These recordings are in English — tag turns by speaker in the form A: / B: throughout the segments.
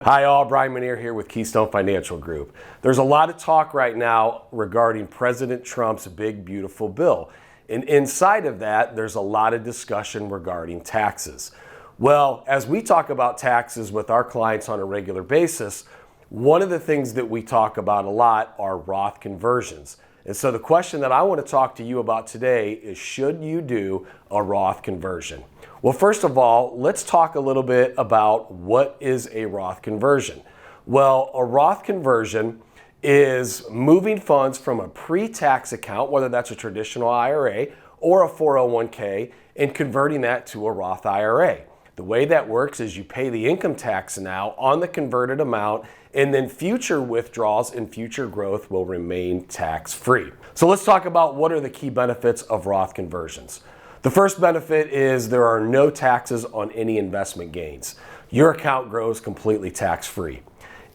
A: Hi all, Brian Manier here with Keystone Financial Group. There's a lot of talk right now regarding President Trump's big beautiful bill. And inside of that, there's a lot of discussion regarding taxes. Well, as we talk about taxes with our clients on a regular basis, one of the things that we talk about a lot are Roth conversions. And so the question that I want to talk to you about today is, should you do a Roth conversion? Well, first of all, let's talk a little bit about what is a Roth conversion. Well, a Roth conversion is moving funds from a pre-tax account, whether that's a traditional IRA or a 401k, and converting that to a Roth IRA. The way that works is you pay the income tax now on the converted amount, and then future withdrawals and future growth will remain tax-free. So let's talk about what are the key benefits of Roth conversions. The first benefit is there are no taxes on any investment gains. Your account grows completely tax-free.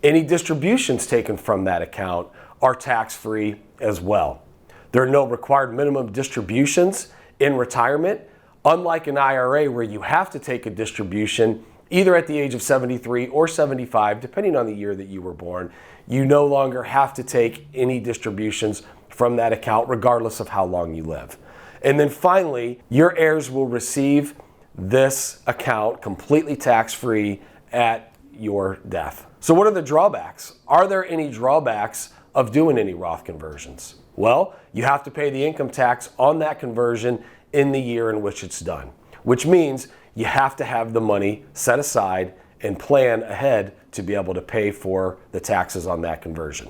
A: Any distributions taken from that account are tax-free as well. There are no required minimum distributions in retirement, unlike an IRA where you have to take a distribution either at the age of 73 or 75, depending on the year that you were born. You no longer have to take any distributions from that account regardless of how long you live. And then finally, your heirs will receive this account completely tax-free at your death. So what are the drawbacks? Are there any drawbacks of doing any Roth conversions? Well, you have to pay the income tax on that conversion in the year in which it's done, which means you have to have the money set aside and plan ahead to be able to pay for the taxes on that conversion.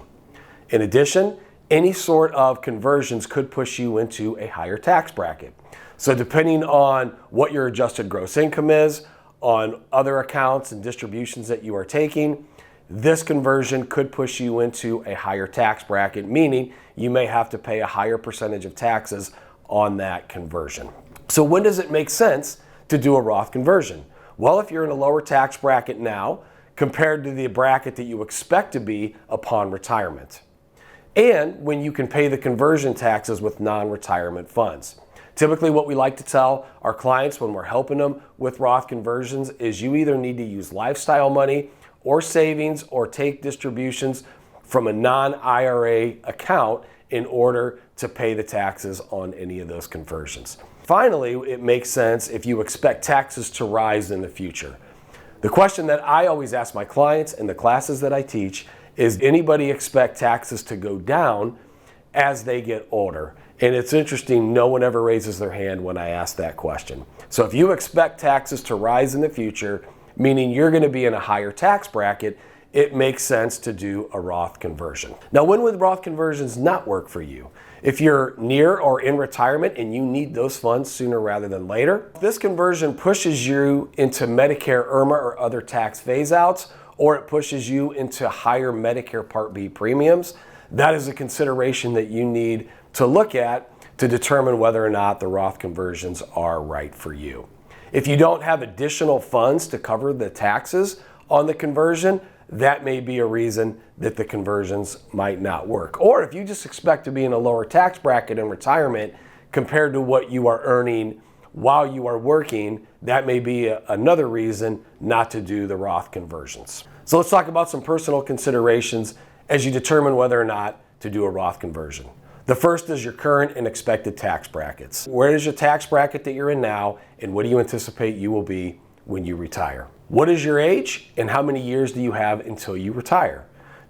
A: In addition, any sort of conversions could push you into a higher tax bracket. So depending on what your adjusted gross income is, on other accounts and distributions that you are taking, this conversion could push you into a higher tax bracket, meaning you may have to pay a higher percentage of taxes on that conversion. So when does it make sense to do a Roth conversion? Well, if you're in a lower tax bracket now compared to the bracket that you expect to be upon retirement, and when you can pay the conversion taxes with non-retirement funds. Typically what we like to tell our clients when we're helping them with Roth conversions is you either need to use lifestyle money or savings or take distributions from a non-IRA account in order to pay the taxes on any of those conversions. Finally, it makes sense if you expect taxes to rise in the future. The question that I always ask my clients in the classes that I teach is, anybody expect taxes to go down as they get older? And it's interesting, no one ever raises their hand when I ask that question. So if you expect taxes to rise in the future, meaning you're going to be in a higher tax bracket, it makes sense to do a Roth conversion. Now, when would Roth conversions not work for you? If you're near or in retirement and you need those funds sooner rather than later, this conversion pushes you into Medicare IRMA or other tax phase-outs, or it pushes you into higher Medicare Part B premiums, that is a consideration that you need to look at to determine whether or not the Roth conversions are right for you. If you don't have additional funds to cover the taxes on the conversion, that may be a reason that the conversions might not work. Or if you just expect to be in a lower tax bracket in retirement compared to what you are earning while you are working, that may be another reason not to do the Roth conversions. So let's talk about some personal considerations as you determine whether or not to do a Roth conversion. The first is your current and expected tax brackets. Where is your tax bracket that you're in now, and what do you anticipate you will be when you retire? What is your age, and how many years do you have until you retire?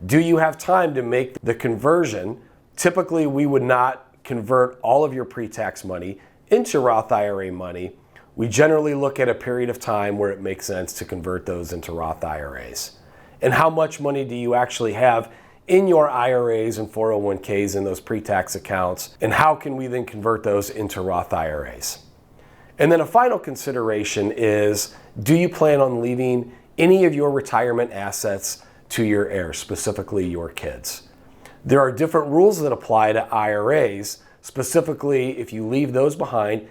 A: Do you have time to make the conversion? Typically, we would not convert all of your pre-tax money into Roth IRA money. We generally look at a period of time where it makes sense to convert those into Roth IRAs. And how much money do you actually have in your IRAs and 401ks in those pre-tax accounts? And how can we then convert those into Roth IRAs? And then a final consideration is, do you plan on leaving any of your retirement assets to your heirs, specifically your kids? There are different rules that apply to IRAs. Specifically, if you leave those behind,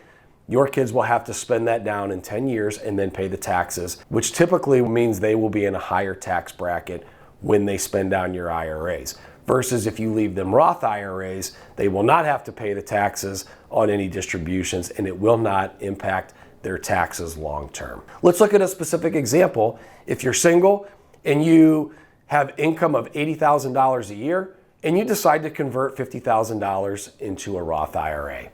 A: your kids will have to spend that down in 10 years and then pay the taxes, which typically means they will be in a higher tax bracket when they spend down your IRAs. Versus if you leave them Roth IRAs, they will not have to pay the taxes on any distributions, and it will not impact their taxes long term. Let's look at a specific example. If you're single and you have income of $80,000 a year, and you decide to convert $50,000 into a Roth IRA.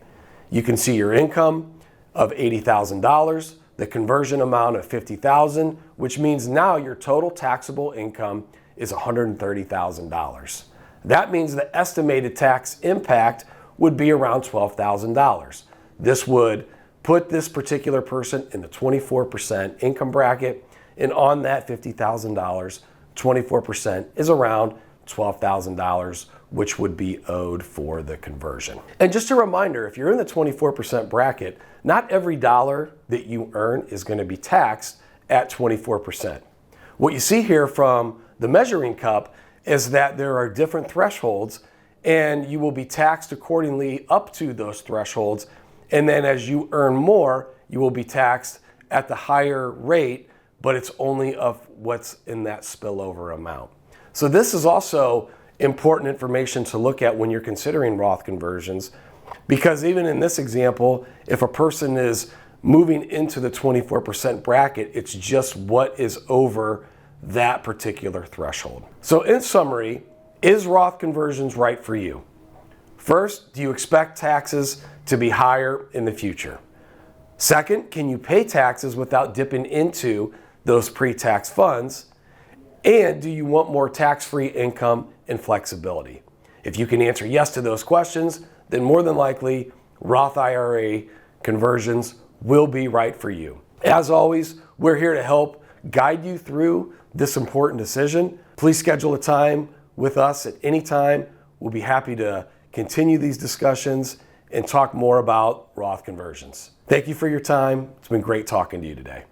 A: You can see your income of $80,000, the conversion amount of $50,000, which means now your total taxable income is $130,000. That means the estimated tax impact would be around $12,000. This would put this particular person in the 24% income bracket, and on that $50,000, 24% is around $12,000, which would be owed for the conversion. And just a reminder, if you're in the 24% bracket, not every dollar that you earn is going to be taxed at 24%. What you see here from the measuring cup is that there are different thresholds, and you will be taxed accordingly up to those thresholds. And then as you earn more, you will be taxed at the higher rate, but it's only of what's in that spillover amount. So this is also important information to look at when you're considering Roth conversions, because even in this example, if a person is moving into the 24% bracket, it's just what is over that particular threshold. So in summary, is Roth conversions right for you? First, do you expect taxes to be higher in the future? Second, can you pay taxes without dipping into those pre-tax funds? And do you want more tax-free income and flexibility? If you can answer yes to those questions, then more than likely Roth IRA conversions will be right for you. As always, we're here to help guide you through this important decision. Please schedule a time with us at any time. We'll be happy to continue these discussions and talk more about Roth conversions. Thank you for your time. It's been great talking to you today.